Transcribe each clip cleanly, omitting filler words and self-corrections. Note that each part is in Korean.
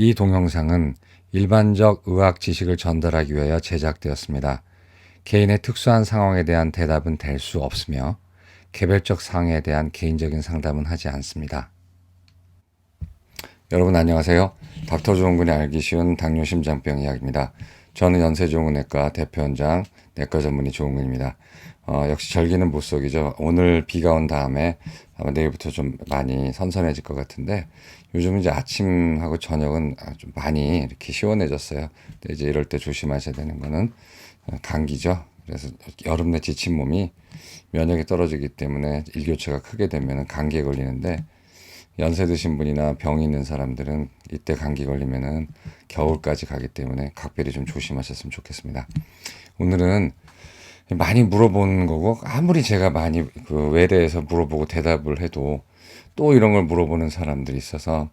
이 동영상은 일반적 의학 지식을 전달하기 위하여 제작되었습니다. 개인의 특수한 상황에 대한 대답은 될 수 없으며 개별적 상황에 대한 개인적인 상담은 하지 않습니다. 여러분 안녕하세요. 닥터 조은근이 알기 쉬운 당뇨 심장병 이야기입니다. 저는 연세종훈내과 대표원장 내과 전문의 조은근입니다. 역시 절기는 못 속이죠. 오늘 비가 온 다음에 아마 내일부터 좀 많이 선선해질 것 같은데 요즘 이제 아침하고 저녁은 좀 많이 이렇게 시원해졌어요. 근데 이제 이럴 때 조심하셔야 되는 거는 감기죠. 그래서 여름 내 지친 몸이 면역이 떨어지기 때문에 일교차가 크게 되면 감기에 걸리는데 연세 드신 분이나 병이 있는 사람들은 이때 감기 걸리면은 겨울까지 가기 때문에 각별히 좀 조심하셨으면 좋겠습니다. 오늘은 많이 물어보는 거고 아무리 제가 많이 그 외래에서 물어보고 대답을 해도 또 이런 걸 물어보는 사람들이 있어서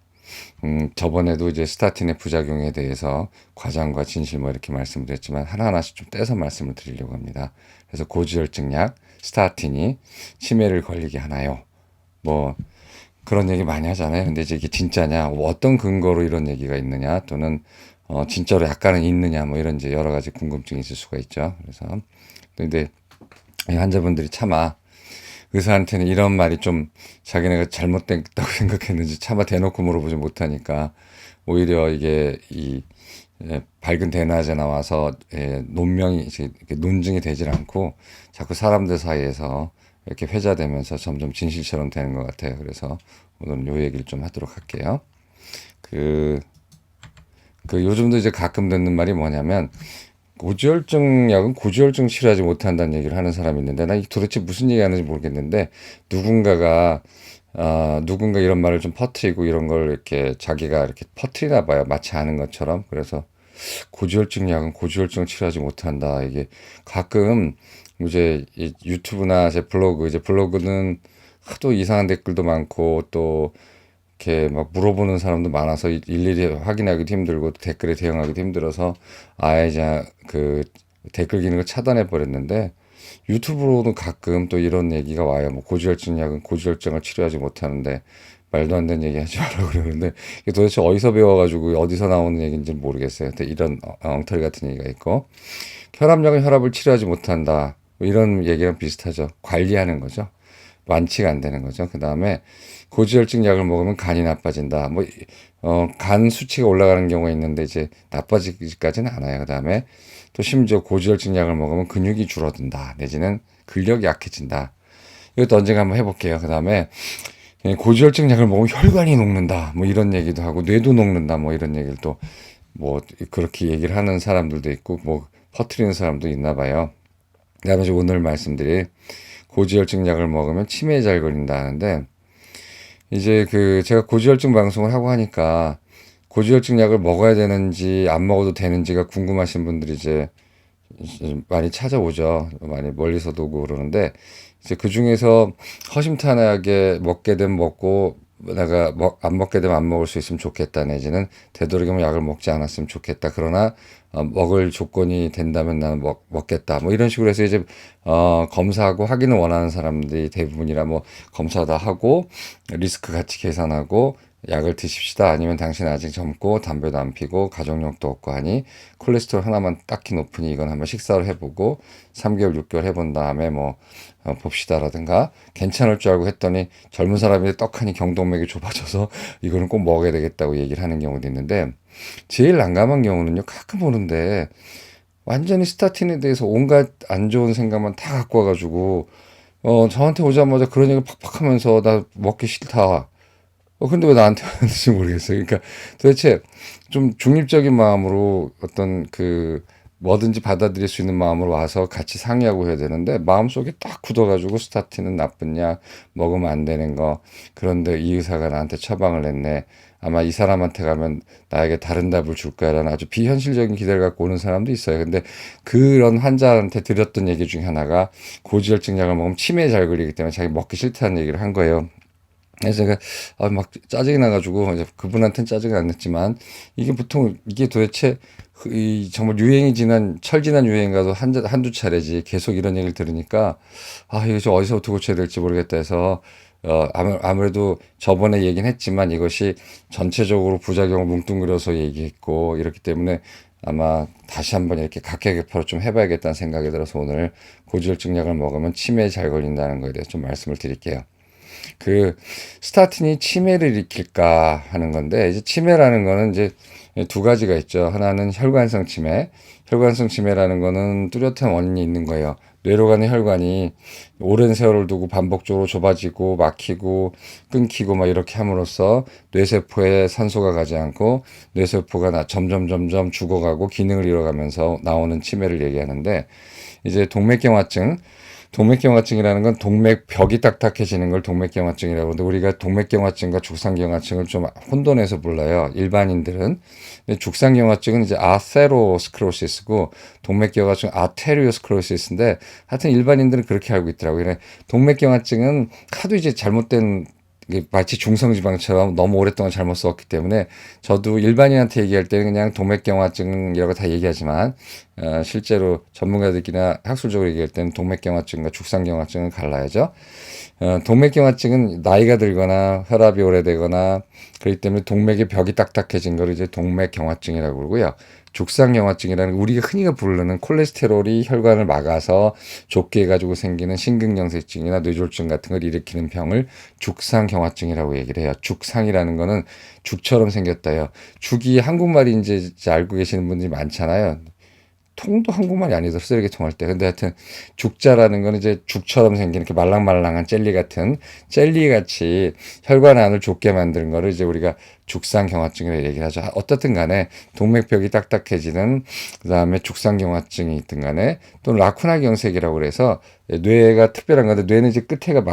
저번에도 이제 스타틴의 부작용에 대해서 과장과 진실 뭐 이렇게 말씀드렸지만 하나하나씩 좀 떼서 말씀을 드리려고 합니다. 그래서 고지혈증 약 스타틴이 치매를 걸리게 하나요? 뭐 그런 얘기 많이 하잖아요. 근데 이제 이게 진짜냐, 어떤 근거로 이런 얘기가 있느냐, 또는 진짜로 약간은 있느냐, 뭐 이런 이제 여러 가지 궁금증이 있을 수가 있죠. 그래서 근데 이 환자분들이 차마 의사한테는 이런 말이 좀 자기네가 잘못됐다고 생각했는지 차마 대놓고 물어보지 못하니까 오히려 이게 밝은 대낮에 나와서 논명이 이렇게 논증이 되질 않고 자꾸 사람들 사이에서 이렇게 회자되면서 점점 진실처럼 되는 것 같아요. 그래서 오늘은 요 얘기를 좀 하도록 할게요. 요즘도 이제 가끔 듣는 말이 뭐냐면 고지혈증 약은 고지혈증 치료하지 못한다는 얘기를 하는 사람이 있는데 나 도대체 무슨 얘기 하는지 모르겠는데 누군가 이런 말을 좀 퍼뜨리고 이런 걸 이렇게 자기가 이렇게 퍼뜨리나 봐요. 마치 아는 것처럼. 그래서 고지혈증 약은 고지혈증을 치료하지 못한다. 이게 가끔 이제 이 유튜브나 제 블로그, 이제 블로그는 하도 이상한 댓글도 많고 또 이렇게 막 물어보는 사람도 많아서 일일이 확인하기도 힘들고 댓글에 대응하기도 힘들어서 아예 이제 그 댓글 기능을 차단해 버렸는데 유튜브로는 가끔 또 이런 얘기가 와요. 뭐 고지혈증 약은 고지혈증을 치료하지 못하는데 말도 안 되는 얘기 하지 말라고 그러는데 이게 도대체 어디서 배워가지고 어디서 나오는 얘기인지 모르겠어요. 근데 이런 엉터리 같은 얘기가 있고 혈압약은 혈압을 치료하지 못한다. 뭐 이런 얘기랑 비슷하죠. 관리하는 거죠. 완치가 안 되는 거죠. 그 다음에 고지혈증 약을 먹으면 간이 나빠진다. 간 수치가 올라가는 경우가 있는데 이제 나빠지지까지는 않아요. 그 다음에 또 심지어 고지혈증 약을 먹으면 근육이 줄어든다. 내지는 근력이 약해진다. 이것도 언젠가 한번 해볼게요. 그 다음에 고지혈증 약을 먹으면 혈관이 녹는다. 뭐 이런 얘기도 하고 뇌도 녹는다. 뭐 이런 얘기를 또 뭐 그렇게 얘기를 하는 사람들도 있고 뭐 퍼뜨리는 사람도 있나 봐요. 그다음에 오늘 말씀드릴 고지혈증 약을 먹으면 치매에 잘 걸린다 하는데 이제 제가 고지혈증 방송을 하고 하니까 고지혈증 약을 먹어야 되는지 안 먹어도 되는지가 궁금하신 분들이 이제 많이 찾아오죠. 많이 멀리서도 오고 그러는데 이제 그 중에서 허심탄회하게 먹게 되면 먹고 내가 안 먹게 되면 안 먹을 수 있으면 좋겠다 내지는 되도록이면 약을 먹지 않았으면 좋겠다. 그러나 먹을 조건이 된다면 나는 먹겠다. 뭐 이런 식으로 해서 이제 검사하고 확인을 원하는 사람들이 대부분이라 뭐 검사 다 하고 리스크 같이 계산하고 약을 드십시다. 아니면 당신 아직 젊고 담배도 안 피고 가족력도 없고 하니 콜레스테롤 하나만 딱히 높으니 이건 한번 식사를 해보고 3개월, 6개월 해본 다음에 뭐 봅시다라든가 괜찮을 줄 알고 했더니 젊은 사람이 떡하니 경동맥이 좁아져서 이거는 꼭 먹어야 되겠다고 얘기를 하는 경우도 있는데 제일 난감한 경우는요. 가끔 오는데 완전히 스타틴에 대해서 온갖 안 좋은 생각만 다 갖고 와가지고 저한테 오자마자 그런 얘기 팍팍 하면서 나 먹기 싫다. 근데 왜 나한테 하는지 모르겠어요. 그러니까 도대체 좀 중립적인 마음으로 어떤 뭐든지 받아들일 수 있는 마음으로 와서 같이 상의하고 해야 되는데 마음속에 딱 굳어가지고 스타틴은 나쁜 약, 먹으면 안 되는 거. 그런데 이 의사가 나한테 처방을 냈네. 아마 이 사람한테 가면 나에게 다른 답을 줄 거야라는 아주 비현실적인 기대를 갖고 오는 사람도 있어요. 근데 그런 환자한테 드렸던 얘기 중에 하나가 고지혈증 약을 먹으면 치매에 잘 걸리기 때문에 자기 먹기 싫다는 얘기를 한 거예요. 그래서 제가 막 짜증이 나가지고 이제 그분한테는 짜증이 안 났지만 이게 보통 이게 도대체 정말 유행이 지난 철 지난 유행가도 한두 차례지 계속 이런 얘기를 들으니까 이거 저 어디서부터 고쳐야 될지 모르겠다 해서 아무래도 저번에 얘기는 했지만 이것이 전체적으로 부작용을 뭉뚱그려서 얘기했고 이렇기 때문에 아마 다시 한번 이렇게 각계격파로 좀 해봐야겠다는 생각이 들어서 오늘 고지혈증 약을 먹으면 치매에 잘 걸린다는 거에 대해서 좀 말씀을 드릴게요. 그 스타틴이 치매를 일으킬까 하는 건데 이제 치매라는 거는 이제 두 가지가 있죠. 하나는 혈관성 치매. 혈관성 치매라는 거는 뚜렷한 원인이 있는 거예요. 뇌로 가는 혈관이 오랜 세월을 두고 반복적으로 좁아지고 막히고 끊기고 막 이렇게 함으로써 뇌세포에 산소가 가지 않고 뇌세포가 점점 죽어가고 기능을 잃어가면서 나오는 치매를 얘기하는데 이제 동맥경화증이라는 건 동맥벽이 딱딱해지는 걸 동맥경화증이라고 하는데 우리가 동맥경화증과 죽상경화증을 좀 혼돈해서 불러요. 일반인들은. 근데 죽상경화증은 이제 아테로스크로시스고 동맥경화증 아테리오스크로시스인데 하여튼 일반인들은 그렇게 알고 있더라고요. 동맥경화증은 하도 이제 잘못된 마치 중성지방처럼 너무 오랫동안 잘못 썼기 때문에 저도 일반인한테 얘기할 때는 그냥 동맥경화증이라고 다 얘기하지만 실제로 전문가들끼리나 학술적으로 얘기할 때는 동맥경화증과 죽상경화증은 갈라야죠. 동맥경화증은 나이가 들거나 혈압이 오래되거나 그렇기 때문에 동맥의 벽이 딱딱해진 걸 이제 동맥경화증이라고 그러고요. 죽상경화증이라는 우리가 흔히 부르는 콜레스테롤이 혈관을 막아서 좁게 해가지고 생기는 심근경색증이나 뇌졸중 같은 걸 일으키는 병을 죽상경화증이라고 얘기를 해요. 죽상이라는 거는 죽처럼 생겼다요. 죽이 한국말인지 알고 계시는 분들이 많잖아요. 통도 한국말이 아니더라고요. 쓰레기통 할 때. 근데 하여튼 죽자라는 거는 이제 죽처럼 생긴 이렇게 말랑말랑한 젤리 같은 젤리 같이 혈관 안을 좁게 만드는 거를 이제 우리가 죽상경화증이라고 얘기를 하죠. 어떻든 간에 동맥벽이 딱딱해지는 그다음에 죽상경화증이 있든 간에 또는 라쿠나 경색이라고 그래서 뇌가 특별한 건데 뇌는 이제 끝에가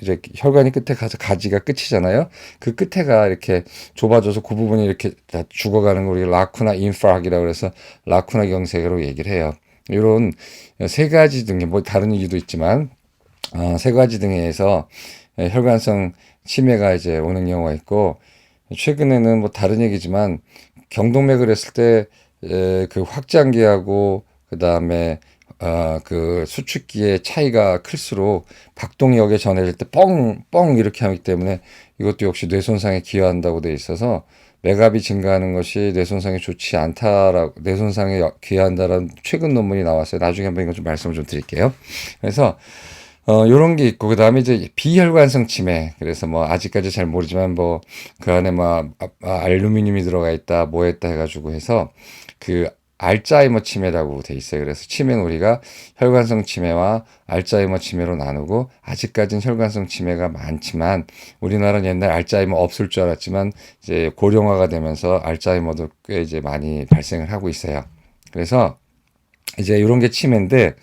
이제 혈관이 끝에 가서 가지가 끝이잖아요. 그 끝에가 이렇게 좁아져서 그 부분이 이렇게 다 죽어가는 걸 우리가 라쿠나 인파락이라고 그래서 라쿠나 경색으로 얘기를 해요. 이런 세 가지 등의 뭐 다른 이유도 있지만 세 가지 등에서 혈관성 치매가 이제 오는 경우가 있고 최근에는 뭐 다른 얘기지만 경동맥을 했을 때 그 확장기하고 그다음에 그 수축기의 차이가 클수록 박동력에 전해질 때 뻥뻥 이렇게 하기 때문에 이것도 역시 뇌 손상에 기여한다고 돼 있어서 맥압이 증가하는 것이 뇌 손상에 좋지 않다라고 뇌 손상에 기여한다라는 최근 논문이 나왔어요. 나중에 한번 이거 좀 말씀을 좀 드릴게요. 그래서 요런 게 있고, 그 다음에 이제 비혈관성 치매. 그래서 뭐, 아직까지 잘 모르지만 뭐, 그 안에 뭐, 알루미늄이 들어가 있다, 뭐 했다 해가지고 해서, 그, 알츠하이머 치매라고 돼 있어요. 그래서 치매는 우리가 혈관성 치매와 알츠하이머 치매로 나누고, 아직까지는 혈관성 치매가 많지만, 우리나라는 옛날 알츠하이머 없을 줄 알았지만, 이제 고령화가 되면서 알츠하이머도 꽤 이제 많이 발생을 하고 있어요. 그래서, 이제 이런 게 치매인데,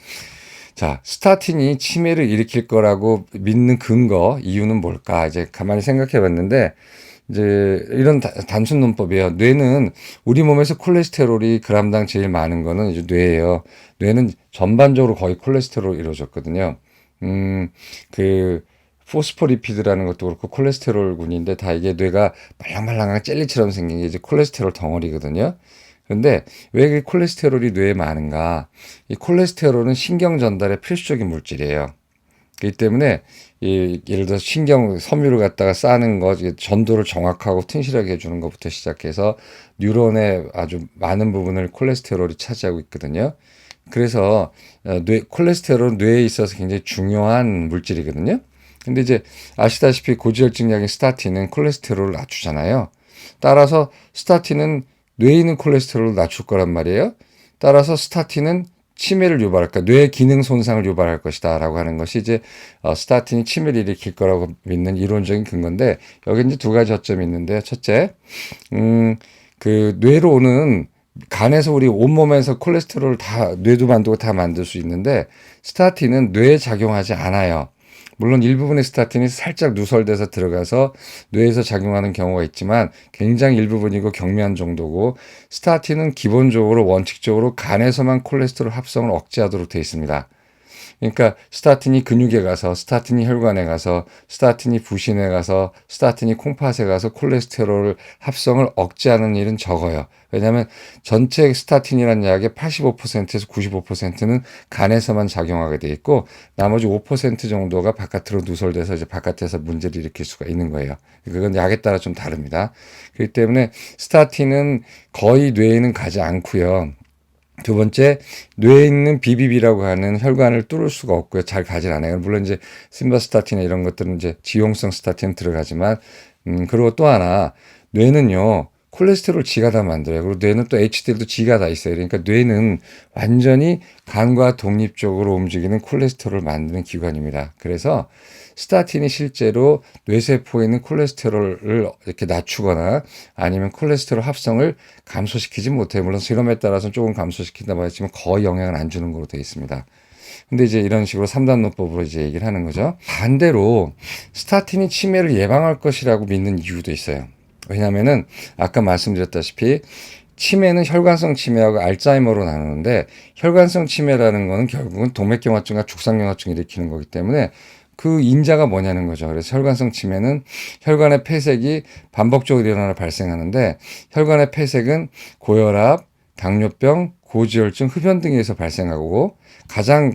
자, 스타틴이 치매를 일으킬 거라고 믿는 근거, 이유는 뭘까? 이제 가만히 생각해 봤는데, 이제 이런 단순 논법이에요. 뇌는 우리 몸에서 콜레스테롤이 그람당 제일 많은 거는 이제 뇌예요. 뇌는 전반적으로 거의 콜레스테롤로 이루어졌거든요. 그, 포스포리피드라는 것도 그렇고 콜레스테롤군인데 다 이게 뇌가 말랑말랑한 젤리처럼 생긴 게 이제 콜레스테롤 덩어리거든요. 그런데 왜 콜레스테롤이 뇌에 많은가? 이 콜레스테롤은 신경 전달에 필수적인 물질이에요. 그렇기 때문에 예를 들어 신경 섬유를 갖다가 싸는 것, 전도를 정확하고 튼실하게 해주는 것부터 시작해서 뉴런의 아주 많은 부분을 콜레스테롤이 차지하고 있거든요. 그래서 콜레스테롤은 뇌에 있어서 굉장히 중요한 물질이거든요. 근데 이제 아시다시피 고지혈증 약인 스타틴은 콜레스테롤을 낮추잖아요. 따라서 스타틴은 뇌에 있는 콜레스테롤을 낮출 거란 말이에요. 따라서 스타틴은 치매를 유발할까, 뇌 기능 손상을 유발할 것이다 라고 하는 것이 이제 스타틴이 치매를 일으킬 거라고 믿는 이론적인 근거인데 여기 이제 두 가지 저점이 있는데요. 첫째, 그 뇌로 오는 간에서 우리 온몸에서 콜레스테롤을 다 뇌도 만들고 다 만들 수 있는데 스타틴은 뇌에 작용하지 않아요. 물론 일부분의 스타틴이 살짝 누설돼서 들어가서 뇌에서 작용하는 경우가 있지만 굉장히 일부분이고 경미한 정도고 스타틴은 기본적으로 원칙적으로 간에서만 콜레스테롤 합성을 억제하도록 되어 있습니다. 그러니까 스타틴이 근육에 가서, 스타틴이 혈관에 가서, 스타틴이 부신에 가서, 스타틴이 콩팥에 가서 콜레스테롤 합성을 억제하는 일은 적어요. 왜냐하면 전체 스타틴이라는 약의 85%에서 95%는 간에서만 작용하게 돼 있고 나머지 5% 정도가 바깥으로 누설돼서 이제 바깥에서 문제를 일으킬 수가 있는 거예요. 그건 약에 따라 좀 다릅니다. 그렇기 때문에 스타틴은 거의 뇌에는 가지 않고요. 두 번째, 뇌에 있는 BBB라고 하는 혈관을 뚫을 수가 없고요. 잘 가진 않아요. 물론 이제 심바스타틴이나 이런 것들은 이제 지용성 스타틴 들어가지만, 그리고 또 하나, 뇌는요, 콜레스테롤 지가 다 만들어요. 그리고 뇌는 또 HDL도 지가 다 있어요. 그러니까 뇌는 완전히 간과 독립적으로 움직이는 콜레스테롤을 만드는 기관입니다. 그래서 스타틴이 실제로 뇌세포에 있는 콜레스테롤을 이렇게 낮추거나 아니면 콜레스테롤 합성을 감소시키지 못해요. 물론 실험에 따라서는 조금 감소시킨다고 했지만 거의 영향을 안 주는 걸로 되어 있습니다. 근데 이제 이런 식으로 3단노법으로 이제 얘기를 하는 거죠. 반대로 스타틴이 치매를 예방할 것이라고 믿는 이유도 있어요. 왜냐면은 아까 말씀드렸다시피 치매는 혈관성 치매하고 알츠하이머로 나누는데 혈관성 치매라는 거는 결국은 동맥경화증과 죽상경화증을 일으키는 거기 때문에 그 인자가 뭐냐는 거죠. 그래서 혈관성 치매는 혈관의 폐색이 반복적으로 일어나 발생하는데 혈관의 폐색은 고혈압, 당뇨병, 고지혈증, 흡연 등에서 발생하고 가장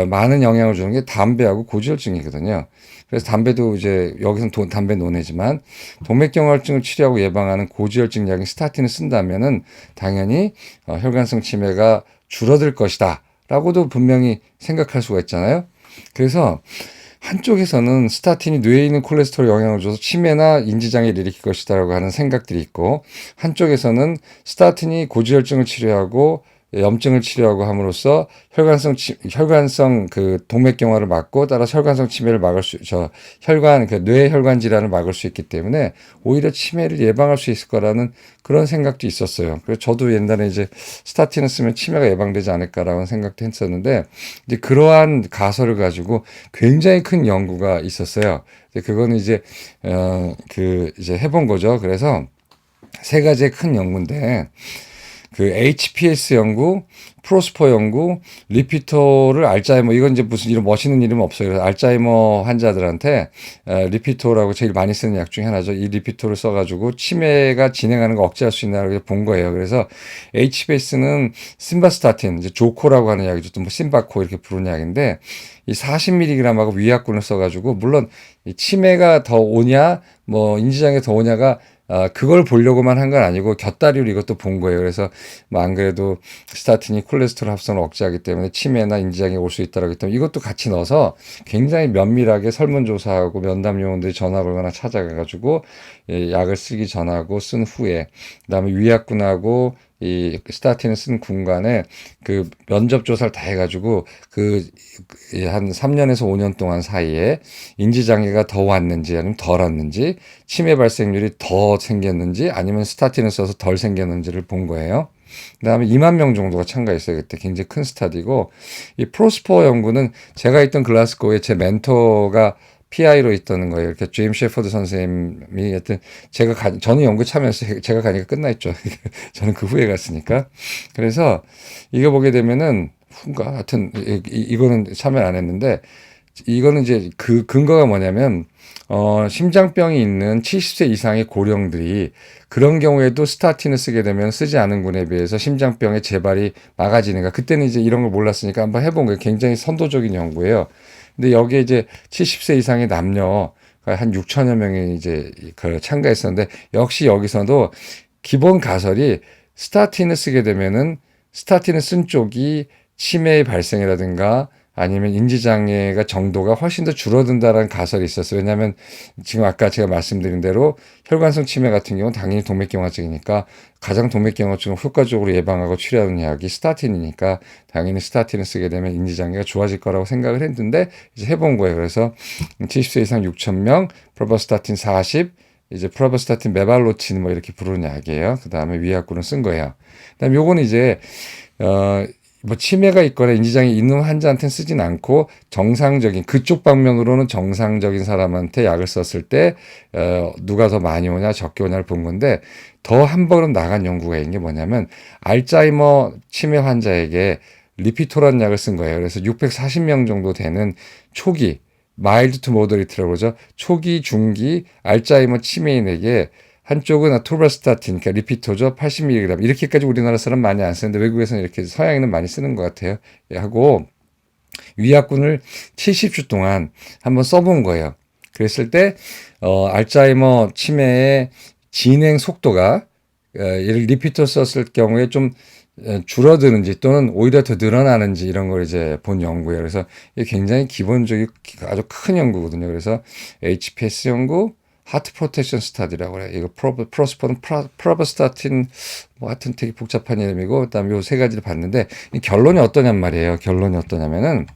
많은 영향을 주는 게 담배하고 고지혈증이거든요. 그래서 담배도 이제 여기서는 담배 논외지만 동맥경화증을 치료하고 예방하는 고지혈증 약인 스타틴을 쓴다면은 당연히 혈관성 치매가 줄어들 것이다 라고도 분명히 생각할 수가 있잖아요. 그래서 한쪽에서는 스타틴이 뇌에 있는 콜레스테롤에 영향을 줘서 치매나 인지장애를 일으킬 것이다라고 하는 생각들이 있고 한쪽에서는 스타틴이 고지혈증을 치료하고 염증을 치료하고 함으로써 혈관성 그 동맥경화를 막고 따라서 혈관성 치매를 막을 뇌 혈관 질환을 막을 수 있기 때문에 오히려 치매를 예방할 수 있을 거라는 그런 생각도 있었어요. 그래서 저도 옛날에 이제 스타틴을 쓰면 치매가 예방되지 않을까라는 생각도 했었는데 이제 그러한 가설을 가지고 굉장히 큰 연구가 있었어요. 그거는 이제 이제 해본 거죠. 그래서 세 가지의 큰 연구인데. 그 HPS 연구, 프로스퍼 연구, 리피토를 알츠하이머 이건 이제 무슨 이런 멋있는 이름 없어요. 그래서 알츠하이머 환자들한테 리피토라고 제일 많이 쓰는 약 중에 하나죠. 이 리피토를 써가지고 치매가 진행하는 거 억제할 수 있나를 본 거예요. 그래서 HPS는 심바스타틴, 이제 조코라고 하는 약이죠. 또 뭐 심바코 이렇게 부르는 약인데 이 40mg하고 위약군을 써가지고 물론 이 치매가 더 오냐, 뭐 인지장애 더 오냐가 그걸 보려고만 한 건 아니고 곁다리로 이것도 본 거예요. 그래서 뭐 안 그래도 스타틴이 콜레스테롤 합성을 억제하기 때문에 치매나 인지장애 올 수 있다라고 했더니 이것도 같이 넣어서 굉장히 면밀하게 설문조사하고 면담 요원들이 전화 걸거나 찾아가가지고 약을 쓰기 전하고 쓴 후에 그다음에 위약군하고 이 스타틴을 쓴 군간에 그 면접 조사를 다 해가지고 그 한 3년에서 5년 동안 사이에 인지장애가 더 왔는지 아니면 덜 왔는지 치매 발생률이 더 생겼는지 아니면 스타틴을 써서 덜 생겼는지를 본 거예요. 그다음에 2만 명 정도가 참가했어요. 그때 굉장히 큰 스타디고 이 프로스퍼 연구는 제가 있던 글라스고에 제 멘토가 PI로 있던 거예요. 이렇게 제임 셰퍼드 선생님이 하여튼 저는 연구 참여해서 제가 가니까 끝나 있죠. 저는 그 후에 갔으니까. 그래서 이거 보게 되면은 후인가 하여튼 이거는 참여 안 했는데 이거는 이제 그 근거가 뭐냐면 심장병이 있는 70세 이상의 고령들이 그런 경우에도 스타틴을 쓰게 되면 쓰지 않은 군에 비해서 심장병의 재발이 막아지는가. 그때는 이제 이런 걸 몰랐으니까 한번 해본 거예요. 굉장히 선도적인 연구예요. 근데 여기에 이제 70세 이상의 남녀 한 6천여 명이 이제 참가했었는데 역시 여기서도 기본 가설이 스타틴을 쓰게 되면은 스타틴을 쓴 쪽이 치매의 발생이라든가 아니면 인지장애가 정도가 훨씬 더 줄어든다라는 가설이 있었어요. 왜냐하면 지금 아까 제가 말씀드린 대로 혈관성 치매 같은 경우는 당연히 동맥경화증이니까 가장 동맥경화증을 효과적으로 예방하고 치료하는 약이 스타틴이니까 당연히 스타틴을 쓰게 되면 인지장애가 좋아질 거라고 생각을 했는데 이제 해본 거예요. 그래서 70세 이상 6천 명, 프로바스타틴 40, 이제 프로바스타틴 메발로친 뭐 이렇게 부르는 약이에요. 그 다음에 위약군을 쓴 거예요. 그다음 요거는 이제 뭐 치매가 있거나 인지장애 있는 환자한테는 쓰진 않고 정상적인 그쪽 방면으로는 정상적인 사람한테 약을 썼을 때 누가 더 많이 오냐 적게 오냐를 본 건데 더 한 걸음 나간 연구가 있는 게 뭐냐면 알츠하이머 치매 환자에게 리피토라는 약을 쓴 거예요. 그래서 640명 정도 되는 초기 마일드 투 모더리트라고 그러죠. 초기, 중기 알츠하이머 치매인에게 한쪽은 아토르바스타틴, 그러니까 리피토죠. 80mg. 이렇게까지 우리나라 사람 많이 안 쓰는데 외국에서는 이렇게 서양인은 많이 쓰는 것 같아요. 하고 위약군을 70주 동안 한번 써본 거예요. 그랬을 때 알츠하이머 치매의 진행 속도가 얘를 리피터 썼을 경우에 좀 줄어드는지 또는 오히려 더 늘어나는지 이런 걸 이제 본 연구예요. 그래서 이게 굉장히 기본적이고 아주 큰 연구거든요. 그래서 HPS 연구, 하트 프로텍션 스타디라고 그래요. 이거 프로스포는 프로버스타틴 뭐 하여튼 되게 복잡한 이름이고 그다음에 요 세 가지를 봤는데 이 결론이 어떠냔 말이에요. 결론이 어떠냐면은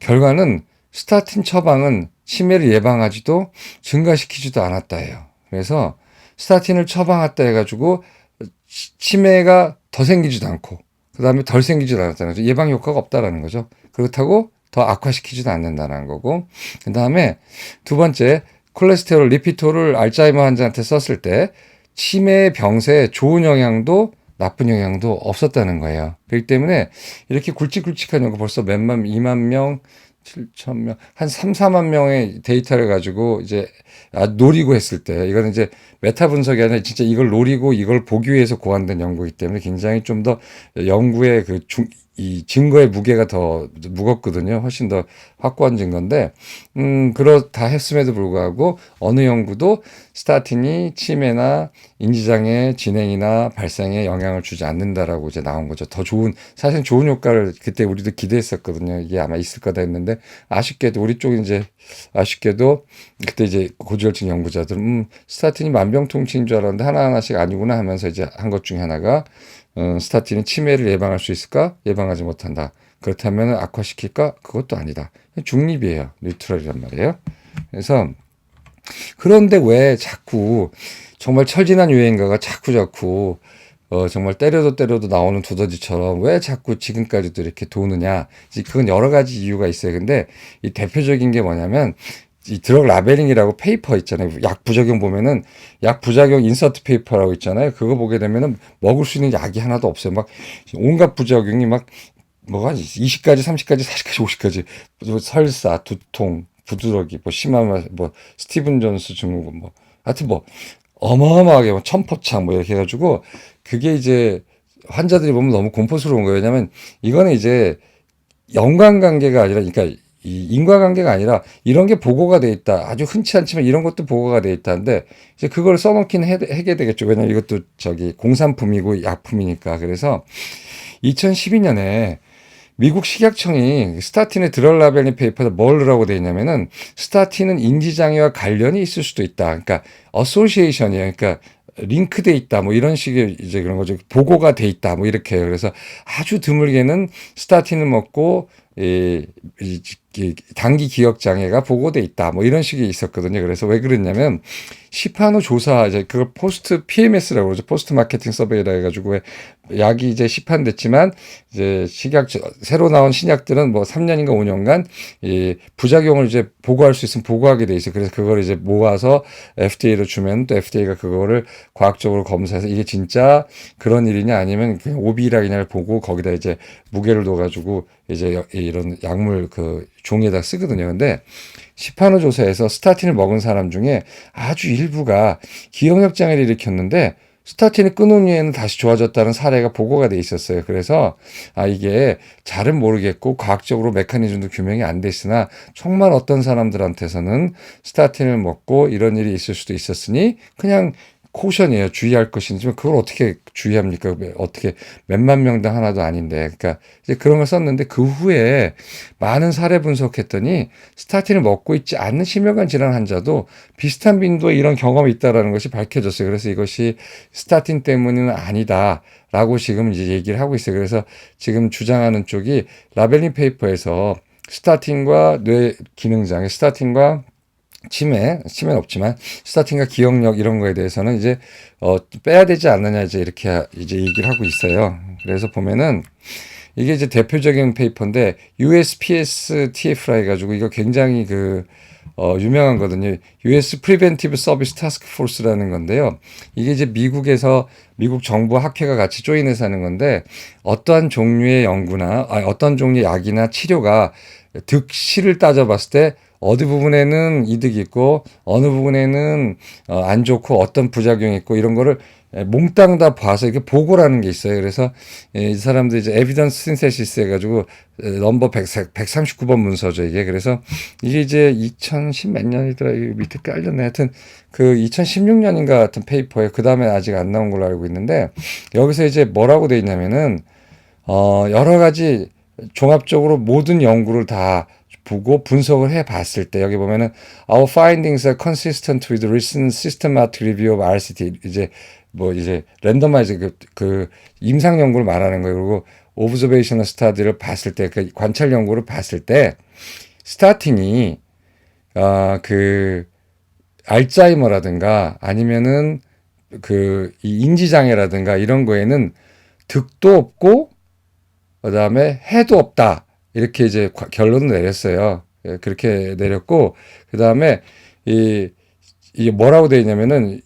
결과는 스타틴 처방은 치매를 예방하지도 증가시키지도 않았다예요. 그래서 스타틴을 처방했다 해가지고 치매가 더 생기지도 않고 그 다음에 덜 생기지도 않았다는 거죠. 예방 효과가 없다라는 거죠. 그렇다고 더 악화시키지도 않는다는 거고 그 다음에 두 번째 콜레스테롤 리피토를 알츠하이머 환자한테 썼을 때 치매 병세에 좋은 영향도 나쁜 영향도 없었다는 거예요. 그렇기 때문에 이렇게 굵직굵직한 연구 벌써 몇만, 2만 명, 7천 명, 한 3, 4만 명의 데이터를 가지고 이제 노리고 했을 때 이거는 이제 메타 분석이 아니라 진짜 이걸 노리고 이걸 보기 위해서 고안된 연구이기 때문에 굉장히 좀 더 연구의 이 증거의 무게가 더 무겁거든요. 훨씬 더 확고한 증거인데, 그렇다 했음에도 불구하고 어느 연구도 스타틴이 치매나 인지장애 진행이나 발생에 영향을 주지 않는다라고 이제 나온 거죠. 더 좋은, 사실 좋은 효과를 그때 우리도 기대했었거든요. 이게 아마 있을 거다 했는데, 아쉽게도 우리 쪽 이제 아쉽게도 그때 이제 고지혈증 연구자들은 스타틴이 만병통치인 줄 알았는데 하나하나씩 아니구나 하면서 이제 한 것 중에 하나가 스타틴이 치매를 예방할 수 있을까? 예방하지 못한다. 그렇다면 악화시킬까? 그것도 아니다. 중립이에요. 뉴트럴이란 말이에요. 그래서 그런데 왜 자꾸 정말 철진한 유행가가 자꾸 정말 때려도 나오는 두더지처럼 왜 자꾸 지금까지도 이렇게 도느냐. 그건 여러 가지 이유가 있어요. 근데 이 대표적인 게 뭐냐면 이 드럭 라벨링이라고 페이퍼 있잖아요. 약 부작용 보면은 약 부작용 인서트 페이퍼라고 있잖아요. 그거 보게 되면은 먹을 수 있는 약이 하나도 없어요. 막 온갖 부작용이 막 뭐가 20가지, 30가지, 40가지, 50가지 설사, 두통, 부드러기, 뭐 심한 뭐 스티븐 존스 증후군 뭐 하여튼 뭐 어마어마하게 뭐 천포창 뭐 이렇게 해가지고 그게 이제 환자들이 보면 너무 공포스러운 거예요. 왜냐면 이거는 이제 연관관계가 아니라 그러니까 이 인과관계가 아니라 이런 게 보고가 돼 있다. 아주 흔치 않지만 이런 것도 보고가 돼 있다는데 이제 그걸 써놓긴 해야 되겠죠. 왜냐면 이것도 공산품이고 약품이니까. 그래서 2012년에 미국 식약청이 스타틴의 드럭 라벨링 페이퍼에 뭘 넣으라고 돼 있냐면은 스타틴은 인지장애와 관련이 있을 수도 있다. 그러니까 어소시에이션이에요. 그러니까 링크돼 있다 뭐 이런 식의 이제 그런 거죠. 보고가 돼 있다 뭐 이렇게 해요. 그래서 아주 드물게는 스타틴을 먹고 이 단기 기억 장애가 보고돼 있다 뭐 이런 식이 있었거든요. 그래서 왜 그랬냐면 시판후 조사 이제 그걸 포스트 PMS라고 그러죠. 포스트 마케팅 서베이라 해가지고 왜 약이 이제 시판됐지만 이제 새로 나온 신약들은 뭐 3년인가 5년간 이 부작용을 이제 보고할 수 있으면 보고하게 돼 있어요. 그래서 그걸 이제 모아서 FDA로 주면 또 FDA가 그거를 과학적으로 검사해서 이게 진짜 그런 일이냐 아니면 그냥 오비락이냐를 보고 거기다 이제 무게를 둬가지고 이제 이런 약물 그 종이에다 쓰거든요. 근데 시판후 조사에서 스타틴을 먹은 사람 중에 아주 일부가 기억력 장애를 일으켰는데 스타틴을 끊은 후에는 다시 좋아졌다는 사례가 보고가 돼 있었어요. 그래서 이게 잘은 모르겠고 과학적으로 메커니즘도 규명이 안 돼 있으나 정말 어떤 사람들한테서는 스타틴을 먹고 이런 일이 있을 수도 있었으니 그냥 코션이에요. 주의할 것이지만 그걸 어떻게 주의합니까? 어떻게 몇만 명당 하나도 아닌데. 그러니까 이제 그런 걸 썼는데 그 후에 많은 사례 분석했더니 스타틴을 먹고 있지 않는 심혈관 질환 환자도 비슷한 빈도의 이런 경험이 있다라는 것이 밝혀졌어요. 그래서 이것이 스타틴 때문은 아니다라고 지금 이제 얘기를 하고 있어요. 그래서 지금 주장하는 쪽이 라벨링 페이퍼에서 스타틴과 뇌 기능 장애, 스타틴과 치매는 없지만 스타틴과 기억력 이런 거에 대해서는 이제 빼야 되지 않느냐 이렇게 이제 얘기를 하고 있어요. 그래서 보면은 이게 이제 대표적인 페이퍼인데 USPSTF라 해가지고 이거 굉장히 유명한 거거든요. US Preventive Service Task Force라는 건데요. 이게 이제 미국 정부 학회가 같이 조인해서 하는 건데 어떠한 종류의 연구나 어떤 종류의 약이나 치료가 득실을 따져봤을 때 어느 부분에는 이득이 있고 어느 부분에는 안 좋고 어떤 부작용이 있고 이런 거를 몽땅 다 봐서 이렇게 보고라는 게 있어요. 그래서 이 사람들 이제 에비던스 신세시스 해가지고 넘버 139번 문서죠, 이게. 그래서 이게 이제 2010 몇 년이더라. 이 밑에 깔렸네. 하여튼 그 2016년인가 같은 페이퍼에 그 다음에 아직 안 나온 걸로 알고 있는데 여기서 이제 뭐라고 돼 있냐면은 여러 가지 종합적으로 모든 연구를 다 보고 분석을 해 봤을 때 여기 보면은 our findings are consistent with recent systematic review of RCT 이제 랜덤마이즈 그 임상 연구를 말하는 거예요. 그리고 observational study를 봤을 때 그 관찰 연구를 봤을 때 스타틴이 그 알츠하이머라든가 아니면은 그 이 인지장애라든가 이런 거에는 득도 없고 그다음에 해도 없다. 이렇게 이제 결론을 내렸어요. 그렇게 내렸고 그다음에 이게 뭐라고 되어 있냐면은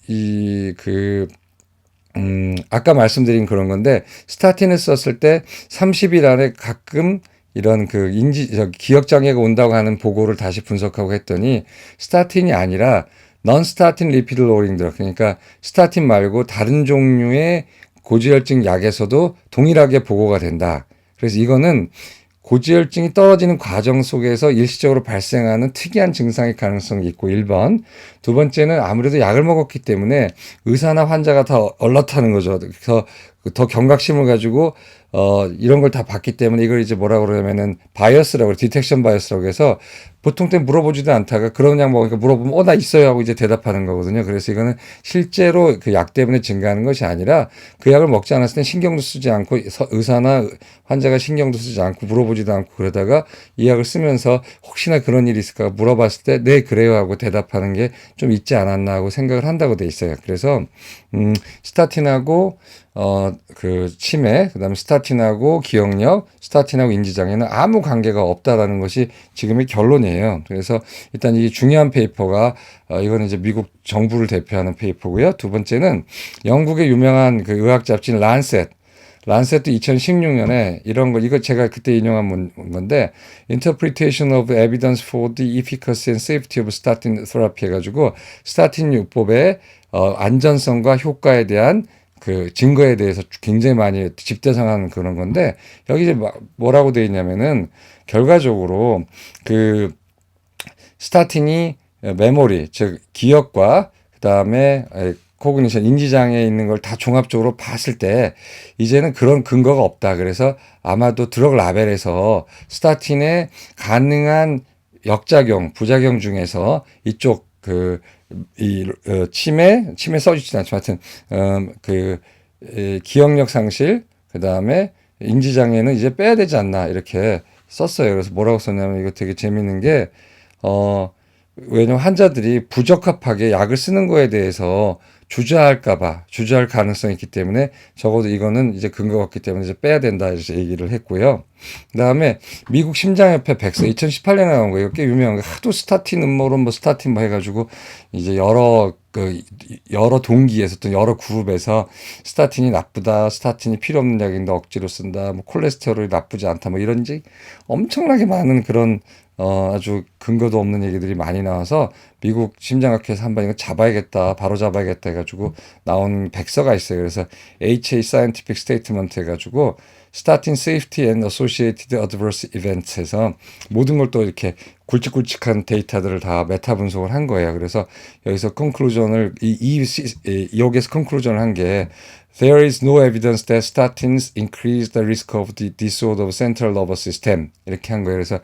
아까 말씀드린 그런 건데 스타틴을 썼을 때 30일 안에 가끔 이런 기억 장애가 온다고 하는 보고를 다시 분석하고 했더니 스타틴이 아니라 non-statin lipid lowering drug 그러니까 스타틴 말고 다른 종류의 고지혈증 약에서도 동일하게 보고가 된다. 그래서 이거는 고지혈증이 떨어지는 과정 속에서 일시적으로 발생하는 특이한 증상의 가능성이 있고 1번. 두 번째는 아무래도 약을 먹었기 때문에 의사나 환자가 다 얼럿하는 거죠. 그래서 더 경각심을 가지고 이런 걸 다 봤기 때문에 이걸 이제 뭐라고 그러냐면은 바이어스라고 그래. 디텍션 바이어스라고 해서 보통 때 물어보지도 않다가 그런 약 먹으니까 물어보면 나 있어요 하고 이제 대답하는 거거든요. 그래서 이거는 실제로 그 약 때문에 증가하는 것이 아니라 그 약을 먹지 않았을 땐 신경도 쓰지 않고 의사나 환자가 신경도 쓰지 않고 물어보지도 않고 그러다가 이 약을 쓰면서 혹시나 그런 일이 있을까 물어봤을 때 네 그래요 하고 대답하는 게 좀 있지 않았나 하고 생각을 한다고 돼 있어요. 그래서 스타틴하고 그 치매, 그다음에 스타틴하고 기억력, 스타틴하고 인지장애는 아무 관계가 없다라는 것이 지금의 결론이에요. 그래서 일단 이 중요한 페이퍼가 이거는 이제 미국 정부를 대표하는 페이퍼고요. 두 번째는 영국의 유명한 그 의학 잡지인 란셋도 2016년에 이거 제가 그때 인용한 건데 Interpretation of Evidence for the Efficacy and Safety of Statin Therapy 해가지고 스타틴 요법의 안전성과 효과에 대한 그 증거에 대해서 굉장히 많이 집대성한 그런 건데 여기 이제 뭐라고 되어 있냐면은 결과적으로 그 스타틴이 메모리 즉 기억과 그다음에 코그니션 인지장애에 있는 걸 다 종합적으로 봤을 때 이제는 그런 근거가 없다. 그래서 아마도 드러그 라벨에서 스타틴의 가능한 역작용, 부작용 중에서 이쪽 치매 써주진 않지만 하여튼 기억력 상실 그다음에 인지장애는 이제 빼야 되지 않나 이렇게 썼어요. 그래서 뭐라고 썼냐면 이거 되게 재밌는 게 왜냐면 환자들이 부적합하게 약을 쓰는 거에 대해서 주저할 가능성이 있기 때문에 적어도 이거는 이제 근거가 없기 때문에 이제 빼야 된다 이렇게 얘기를 했고요. 그다음에 미국 심장협회 백서 2018년에 나온 거예요. 꽤 유명한 거 하도 스타틴 음모론 스타틴 해가지고 이제 여러 동기에서 또 여러 그룹에서 스타틴이 나쁘다, 스타틴이 필요 없는 약인데 억지로 쓴다, 뭐 콜레스테롤이 나쁘지 않다, 뭐 이런지 엄청나게 많은 그런 아주 근거도 없는 얘기들이 많이 나와서 미국 심장학회에서 한번 이거 잡아야겠다, 바로 잡아야겠다 해가지고 나온 백서가 있어요. 그래서 HA Scientific Statement 해가지고 Statin Safety and Associated Adverse Events에서 모든 걸 또 이렇게 굵직굵직한 데이터들을 다 메타 분석을 한 거예요. 그래서 여기서 컨클루전을 여기에서 컨클루전을 한 게 There is no evidence that statins increase the risk of the disorder of central nervous system 이렇게 한 거예요. 그래서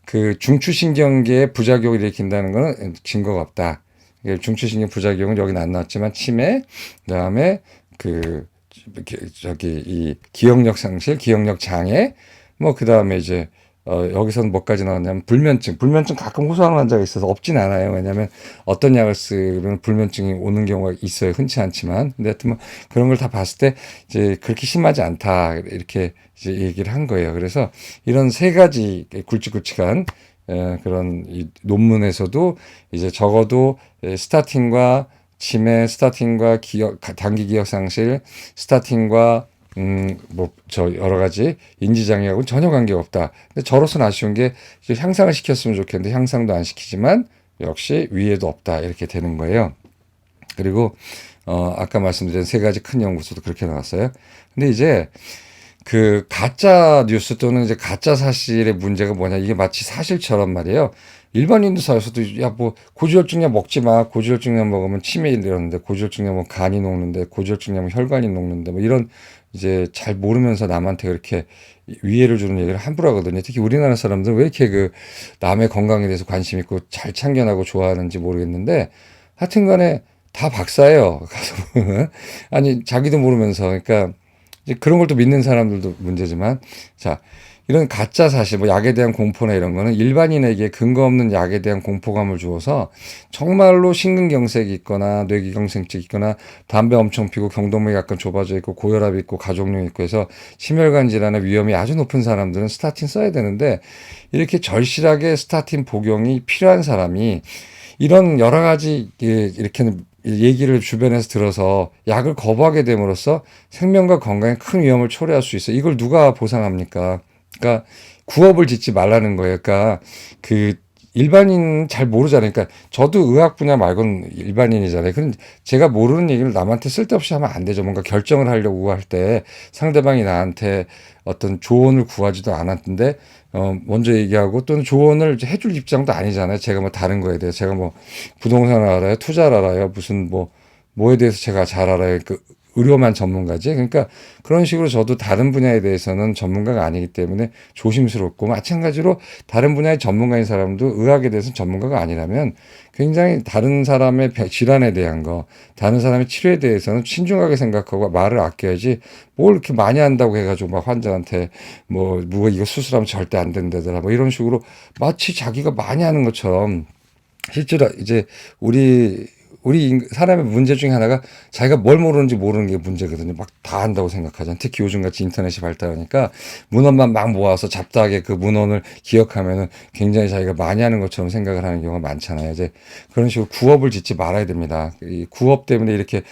그 중추신경계의 부작용을 일으킨다는 거는 증거가 없다. 중추신경 부작용은 여기는 안 나왔지만 치매, 그다음에 이 기억력 상실, 기억력 장애, 뭐 그다음에 이제 여기서는 뭐까지 나왔냐면 불면증 가끔 호소하는 환자가 있어서 없진 않아요. 왜냐하면 어떤 약을 쓰면 불면증이 오는 경우가 있어요. 흔치 않지만. 근데 하여튼 뭐 그런 걸 다 봤을 때 이제 그렇게 심하지 않다 이렇게 이제 얘기를 한 거예요. 그래서 이런 세 가지 굵직굵직한 그런 이 논문에서도 이제 적어도 스타틴과 치매, 스타틴과 단기 기억 상실, 스타틴과 뭐 저 여러 가지 인지장애하고는 전혀 관계가 없다. 근데 저로서는 아쉬운 게 이제 향상을 시켰으면 좋겠는데 향상도 안 시키지만 역시 위에도 없다 이렇게 되는 거예요. 그리고 아까 말씀드린 세 가지 큰 연구소도 그렇게 나왔어요. 근데 이제 그 가짜 뉴스 또는 이제 가짜 사실의 문제가 뭐냐 이게 마치 사실처럼 말이에요. 일반인도 사에서도 야 뭐 고지혈증약 먹지 마. 고지혈증약 먹으면 치매 이러는데 고지혈증약 먹으면 간이 녹는데 고지혈증약 먹으면 혈관이 녹는데 뭐 이런 이제 잘 모르면서 남한테 그렇게 위해를 주는 얘기를 함부로 하거든요. 특히 우리나라 사람들은 왜 이렇게 그 남의 건강에 대해서 관심 있고 잘 참견하고 좋아하는지 모르겠는데 하여튼 간에 다 박사예요. 가서 보면. 아니 자기도 모르면서 그러니까 이제 그런 걸 또 믿는 사람들도 문제지만, 자, 이런 가짜 사실, 뭐 약에 대한 공포나 이런 거는 일반인에게 근거 없는 약에 대한 공포감을 주어서 정말로 심근경색이 있거나 뇌기경색이 있거나 담배 엄청 피고 경동맥이 약간 좁아져 있고 고혈압이 있고 가족력 있고 해서 심혈관 질환의 위험이 아주 높은 사람들은 스타틴 써야 되는데 이렇게 절실하게 스타틴 복용이 필요한 사람이 이런 여러 가지 이렇게 얘기를 주변에서 들어서 약을 거부하게 됨으로써 생명과 건강에 큰 위험을 초래할 수 있어. 이걸 누가 보상합니까? 그러니까 구업을 짓지 말라는 거예요. 그러니까 그 일반인 잘 모르잖아요. 그러니까 저도 의학 분야 말고는 일반인이잖아요. 그런데 제가 모르는 얘기를 남한테 쓸데없이 하면 안 되죠. 뭔가 결정을 하려고 할 때 상대방이 나한테 어떤 조언을 구하지도 않았는데 먼저 얘기하고 또는 조언을 해줄 입장도 아니잖아요. 제가 뭐 다른 거에 대해서 제가 뭐 부동산을 알아요, 투자를 알아요, 무슨 뭐에 대해서 제가 잘 알아요. 그 의료만 전문가지. 그러니까 그런 식으로 저도 다른 분야에 대해서는 전문가가 아니기 때문에 조심스럽고 마찬가지로 다른 분야의 전문가인 사람도 의학에 대해서는 전문가가 아니라면 굉장히 다른 사람의 질환에 대한 거, 다른 사람의 치료에 대해서는 신중하게 생각하고 말을 아껴야지 뭘 이렇게 많이 한다고 해가지고 막 환자한테 뭐 이거 수술하면 절대 안 된다더라 뭐 이런 식으로 마치 자기가 많이 하는 것처럼 실제로 이제 우리 사람의 문제 중에 하나가 자기가 뭘 모르는지 모르는 게 문제거든요. 막 다 안다고 생각하잖아요. 특히 요즘같이 인터넷이 발달하니까 문헌만 막 모아서 잡다하게 그 문헌을 기억하면은 굉장히 자기가 많이 하는 것처럼 생각을 하는 경우가 많잖아요. 이제 그런 식으로 구업을 짓지 말아야 됩니다. 이 구업 때문에 이렇게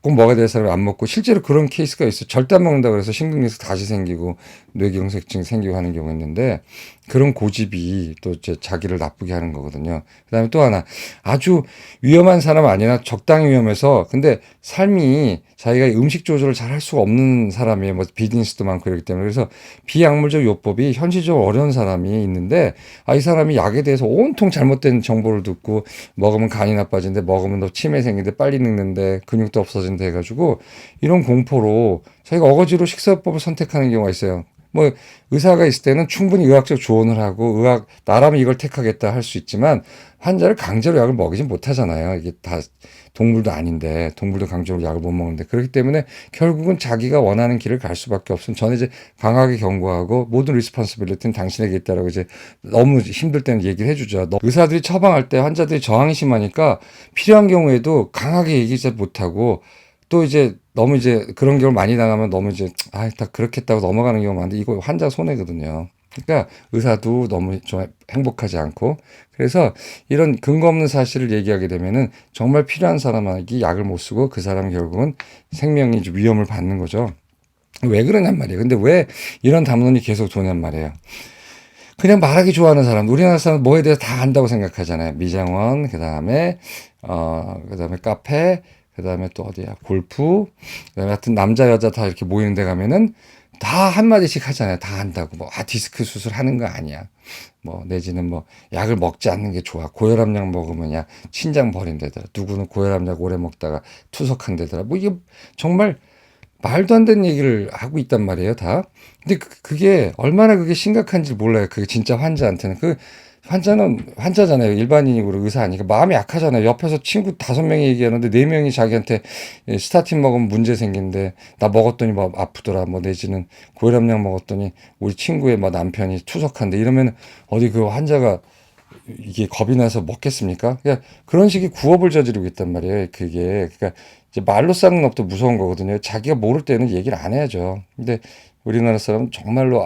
꼭 먹어야 될 사람이 안 먹고 실제로 그런 케이스가 있어요. 절대 안 먹는다고 해서 심근경색 다시 생기고 뇌경색증 생기고 하는 경우 있는데 그런 고집이 또 이제 자기를 나쁘게 하는 거거든요. 그다음에 또 하나 아주 위험한 사람 아니나 적당히 위험해서 근데 삶이 자기가 음식 조절을 잘 할 수가 없는 사람이에요. 뭐 비즈니스도 많고 이렇기 때문에 그래서 비약물적 요법이 현실적으로 어려운 사람이 있는데 이 사람이 약에 대해서 온통 잘못된 정보를 듣고 먹으면 간이 나빠진대 먹으면 더 치매 생긴대 빨리 늙는데 근육도 없어진대 해가지고 이런 공포로 자기가 어거지로 식사요법을 선택하는 경우가 있어요. 뭐 의사가 있을 때는 충분히 의학적 조언을 하고 나라면 이걸 택하겠다 할 수 있지만 환자를 강제로 약을 먹이진 못하잖아요. 이게 다 동물도 아닌데 동물도 강제로 약을 못 먹는데 그렇기 때문에 결국은 자기가 원하는 길을 갈 수밖에 없음. 저는 이제 강하게 경고하고 모든 리스폰시빌리티는 당신에게 있다라고 이제 너무 힘들 때는 얘기를 해주죠. 의사들이 처방할 때 환자들이 저항이 심하니까 필요한 경우에도 강하게 얘기하지 못하고 또 이제 너무 이제 그런 경우를 많이 당하면 너무 이제 다 그렇겠다고 넘어가는 경우가 많은데 이거 환자 손해거든요. 그러니까 의사도 너무 좀 행복하지 않고 그래서 이런 근거 없는 사실을 얘기하게 되면은 정말 필요한 사람에게 약을 못 쓰고 그 사람은 결국은 생명이 위험을 받는 거죠. 왜 그러냔 말이에요. 근데 왜 이런 담론이 계속 도냔 말이에요. 그냥 말하기 좋아하는 사람, 우리나라 사람 뭐에 대해서 다 안다고 생각하잖아요. 미장원, 그다음에 카페, 그다음에 또 어디야? 골프. 그다음에 하여튼 남자 여자 다 이렇게 모이는 데 가면은 다 한마디씩 하잖아요. 다 한다고. 디스크 수술 하는 거 아니야. 내지는 약을 먹지 않는 게 좋아. 고혈압약 먹으면 야, 친장 버린대더라. 누구는 고혈압약 오래 먹다가 투석한대더라. 이게 정말 말도 안 되는 얘기를 하고 있단 말이에요, 다. 근데 그게 얼마나 그게 심각한지 몰라요. 그게 진짜 환자한테는. 환자는 환자잖아요. 일반인이고 의사 아니까 마음이 약하잖아요. 옆에서 친구 5명이 얘기하는데 4명이 자기한테 스타틴 먹으면 문제 생긴데 나 먹었더니 아프더라. 내지는 고혈압약 먹었더니 우리 친구의 남편이 투석한데 이러면 어디 그 환자가 이게 겁이 나서 먹겠습니까? 그러니까 그런 식의 구업을 저지르고 있단 말이에요. 그러니까 이제 말로 쌓는 것도 무서운 거거든요. 자기가 모를 때는 얘기를 안 해야죠. 근데 우리나라 사람은 정말로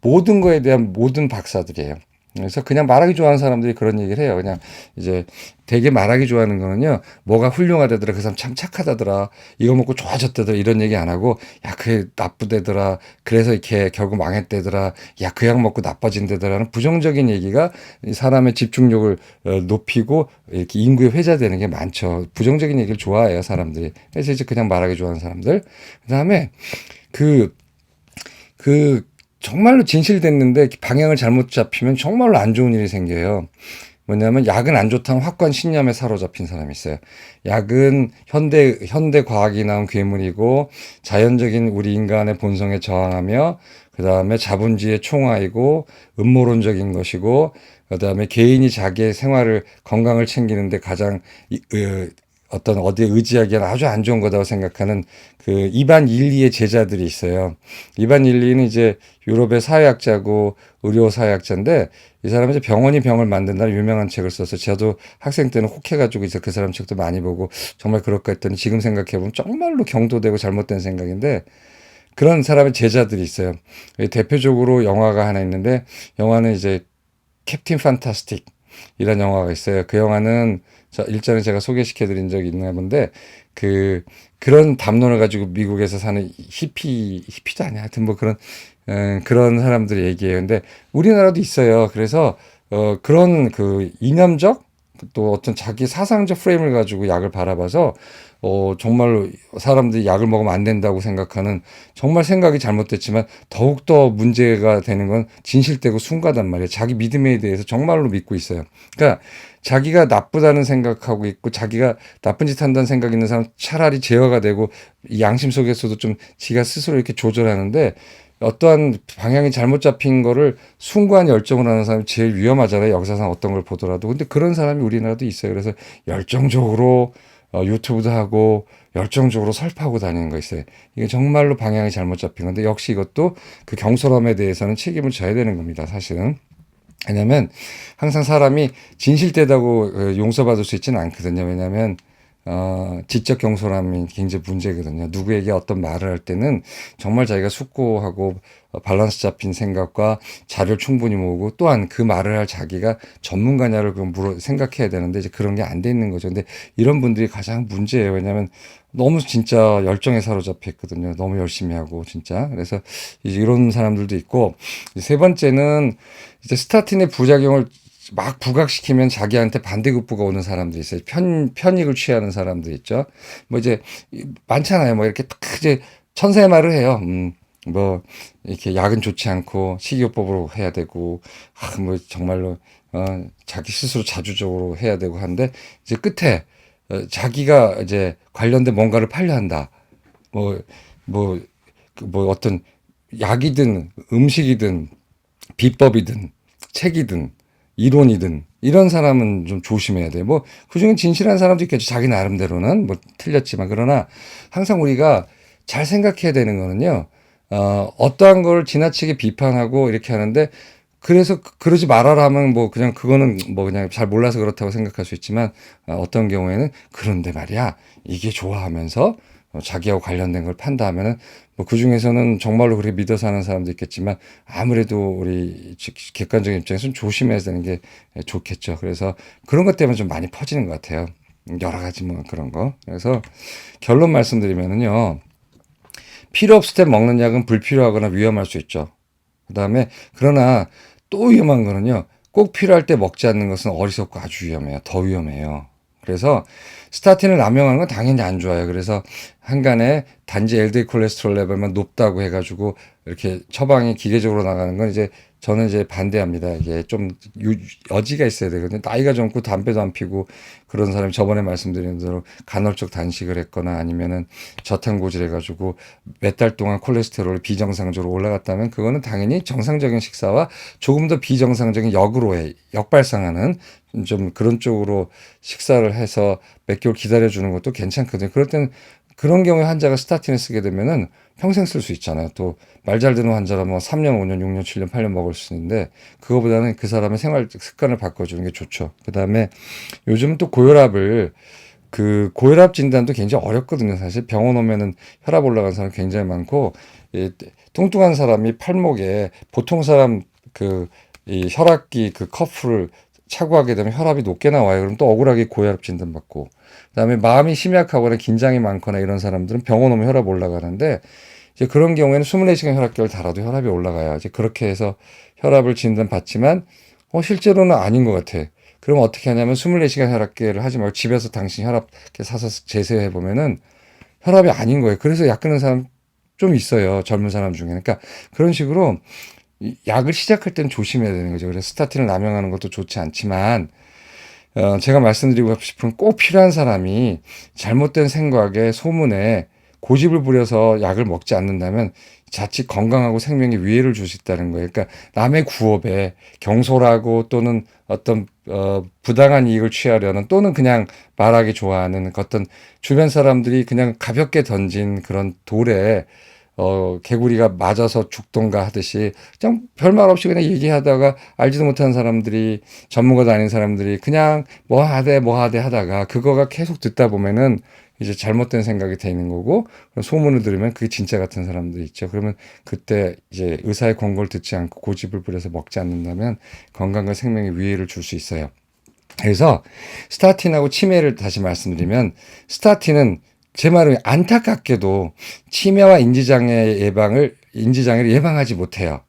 모든 거에 대한 모든 박사들이에요. 그래서 그냥 말하기 좋아하는 사람들이 그런 얘기를 해요. 그냥 이제 되게 말하기 좋아하는 거는요, 뭐가 훌륭하다더라, 그 사람 참 착하다더라, 이거 먹고 좋아졌다더라, 이런 얘기 안 하고, 야, 그게 나쁘대더라, 그래서 이렇게 결국 망했대더라, 야, 그 약 먹고 나빠진대더라는 부정적인 얘기가 이 사람의 집중력을 높이고 이렇게 인구에 회자되는 게 많죠. 부정적인 얘기를 좋아해요, 사람들이. 그래서 이제 그냥 말하기 좋아하는 사람들. 그 다음에 그, 정말로 진실됐는데 방향을 잘못 잡히면 정말로 안 좋은 일이 생겨요. 뭐냐면 약은 안 좋다는 확고한 신념에 사로잡힌 사람이 있어요. 약은 현대 과학이 나온 괴물이고 자연적인 우리 인간의 본성에 저항하며 그다음에 자본주의의 총화이고 음모론적인 것이고 그다음에 개인이 자기의 생활을 건강을 챙기는데 가장 어떤 어디에 의지하기에는 아주 안 좋은 거다고 생각하는 그 이반 일리의 제자들이 있어요. 이반 일리는 이제 유럽의 사회학자고 의료 사회학자인데 이 사람은 이제 병원이 병을 만든다는 유명한 책을 써서 저도 학생 때는 혹해가지고 이제 그 사람 책도 많이 보고 정말 그럴까 했더니 지금 생각해보면 정말로 경도되고 잘못된 생각인데 그런 사람의 제자들이 있어요. 대표적으로 영화가 하나 있는데 영화는 이제 캡틴 판타스틱 이런 영화가 있어요. 그 영화는 일전에 제가 소개시켜드린 적이 있나 본데 그런 담론을 가지고 미국에서 사는 히피도 아니야. 하여튼 뭐 그런 사람들이 얘기해요. 근데 우리나라도 있어요. 그래서 그런 그 이념적 또 어떤 자기 사상적 프레임을 가지고 약을 바라봐서 정말로 사람들이 약을 먹으면 안 된다고 생각하는 정말 생각이 잘못됐지만 더욱더 문제가 되는 건 진실되고 순가단 말이에요. 자기 믿음에 대해서 정말로 믿고 있어요. 그러니까 자기가 나쁘다는 생각하고 있고 자기가 나쁜 짓 한다는 생각 있는 사람 차라리 제어가 되고 이 양심 속에서도 좀 지가 스스로 이렇게 조절하는데 어떠한 방향이 잘못 잡힌 거를 숭고한 열정을 하는 사람이 제일 위험하잖아요. 역사상 어떤 걸 보더라도. 근데 그런 사람이 우리나라도 있어요. 그래서 열정적으로 유튜브도 하고 열정적으로 설파하고 다니는 거 있어요. 이게 정말로 방향이 잘못 잡힌 건데 역시 이것도 그 경솔함에 대해서는 책임을 져야 되는 겁니다. 사실은. 왜냐면 항상 사람이 진실되다고 용서받을 수 있지는 않거든요. 왜냐면 지적 경솔함이 굉장히 문제거든요. 누구에게 어떤 말을 할 때는 정말 자기가 숙고하고 밸런스 잡힌 생각과 자료를 충분히 모으고 또한 그 말을 할 자기가 전문가냐를 생각해야 되는데 이제 그런 게 안 돼 있는 거죠. 근데 이런 분들이 가장 문제예요. 왜냐하면 너무 진짜 열정에 사로잡혀 있거든요. 너무 열심히 하고 진짜. 그래서 이제 이런 사람들도 있고 세 번째는 이제 스타틴의 부작용을 막 부각시키면 자기한테 반대급부가 오는 사람들이 있어요. 편익을 취하는 사람들 있죠. 뭐 이제 많잖아요. 뭐 이렇게 딱 이제 천사의 말을 해요. 뭐 이렇게 약은 좋지 않고 식이요법으로 해야 되고 뭐 정말로 자기 스스로 자주적으로 해야 되고 하는데 이제 끝에 자기가 이제 관련된 뭔가를 팔려 한다. 뭐 뭐 뭐 어떤 약이든 음식이든 비법이든 책이든 이론이든 이런 사람은 좀 조심해야 돼요. 뭐 그중에 진실한 사람도 있겠죠. 자기 나름대로는 뭐 틀렸지만 그러나 항상 우리가 잘 생각해야 되는 거는요. 어떠한 걸 지나치게 비판하고 이렇게 하는데 그래서 그러지 말아라 하면 뭐 그냥 그거는 뭐 그냥 잘 몰라서 그렇다고 생각할 수 있지만 어떤 경우에는 그런데 말이야 이게 좋아하면서 자기하고 관련된 걸 판다 하면은 뭐 그중에서는 정말로 그렇게 믿어서 하는 사람도 있겠지만 아무래도 우리 객관적인 입장에서는 조심해야 되는 게 좋겠죠. 그래서 그런 것 때문에 좀 많이 퍼지는 것 같아요. 여러 가지 뭐 그런 거. 그래서 결론 말씀드리면은요. 필요 없을 때 먹는 약은 불필요하거나 위험할 수 있죠. 그다음에 그러나 또 위험한 거는요. 꼭 필요할 때 먹지 않는 것은 어리석고 아주 위험해요. 더 위험해요. 그래서 스타틴을 남용하는 건 당연히 안 좋아요. 그래서 한간에 단지 LDL 콜레스테롤 레벨만 높다고 해가지고 이렇게 처방이 기계적으로 나가는 건 이제 저는 이제 반대합니다. 이게 좀 여지가 있어야 되거든요. 나이가 젊고 담배도 안 피고 그런 사람이 저번에 말씀드린 대로 간헐적 단식을 했거나 아니면은 저탄고지를 해가지고 몇 달 동안 콜레스테롤이 비정상적으로 올라갔다면 그거는 당연히 정상적인 식사와 조금 더 비정상적인 역발상하는 좀 그런 쪽으로 식사를 해서 몇 개월 기다려주는 것도 괜찮거든요. 그럴 때는 그런 경우에 환자가 스타틴을 쓰게 되면은 평생 쓸 수 있잖아요. 또 말 잘 듣는 환자라면 뭐 3년, 5년, 6년, 7년, 8년 먹을 수 있는데 그거보다는 그 사람의 생활 습관을 바꿔주는 게 좋죠. 그다음에 요즘은 또 고혈압 진단도 굉장히 어렵거든요. 사실 병원 오면은 혈압 올라간 사람 굉장히 많고 이 뚱뚱한 사람이 팔목에 보통 사람 그 이 혈압기 그 커프를 차고 하게 되면 혈압이 높게 나와요. 그럼 또 억울하게 고혈압 진단받고. 그다음에 마음이 심약하거나 긴장이 많거나 이런 사람들은 병원 오면 혈압 올라가는데 이제 그런 경우에는 24시간 혈압계를 달아도 혈압이 올라가요. 이제 그렇게 해서 혈압을 진단받지만 실제로는 아닌 것 같아. 그럼 어떻게 하냐면 24시간 혈압계를 하지 말고 집에서 당신 혈압계 사서 재세해 보면은 혈압이 아닌 거예요. 그래서 약 끊는 사람 좀 있어요. 젊은 사람 중에. 그러니까 그런 식으로 약을 시작할 때는 조심해야 되는 거죠. 그래서 스타틴을 남용하는 것도 좋지 않지만 제가 말씀드리고 싶은 꼭 필요한 사람이 잘못된 생각에 소문에 고집을 부려서 약을 먹지 않는다면 자칫 건강하고 생명에 위해를 줄 수 있다는 거예요. 그러니까 남의 구업에 경솔하고 또는 어떤 부당한 이익을 취하려는 또는 그냥 말하기 좋아하는 어떤 주변 사람들이 그냥 가볍게 던진 그런 돌에 개구리가 맞아서 죽던가 하듯이 그냥 별말 없이 그냥 얘기하다가 알지도 못하는 사람들이 전문가도 아닌 사람들이 그냥 뭐 하대 하다가 그거가 계속 듣다 보면은 이제 잘못된 생각이 돼 있는 거고 소문을 들으면 그게 진짜 같은 사람들이 있죠. 그러면 그때 이제 의사의 권고를 듣지 않고 고집을 부려서 먹지 않는다면 건강과 생명에 위해를 줄 수 있어요. 그래서 스타틴하고 치매를 다시 말씀드리면 스타틴은 제 말은 안타깝게도 치매와 인지장애를 예방하지 못해요.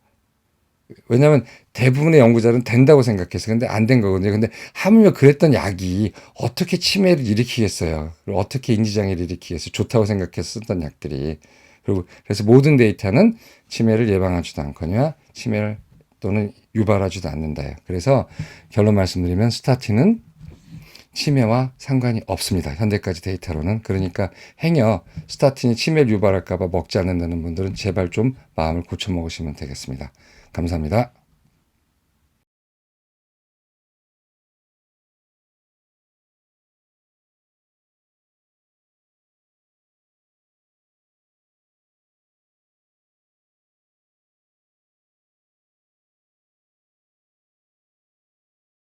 왜냐하면 대부분의 연구자는 된다고 생각했어요. 근데 안 된 거거든요. 근데 하물며 그랬던 약이 어떻게 치매를 일으키겠어요. 그리고 어떻게 인지장애를 일으키겠어요. 좋다고 생각해서 썼던 약들이. 그리고 그래서 모든 데이터는 치매를 예방하지도 않거나 치매를 또는 유발하지도 않는다요. 그래서 결론 말씀드리면 스타틴은 치매와 상관이 없습니다. 현대까지 데이터로는. 그러니까 행여 스타틴이 치매를 유발할까 봐 먹지 않는다는 분들은 제발 좀 마음을 고쳐 먹으시면 되겠습니다. 감사합니다.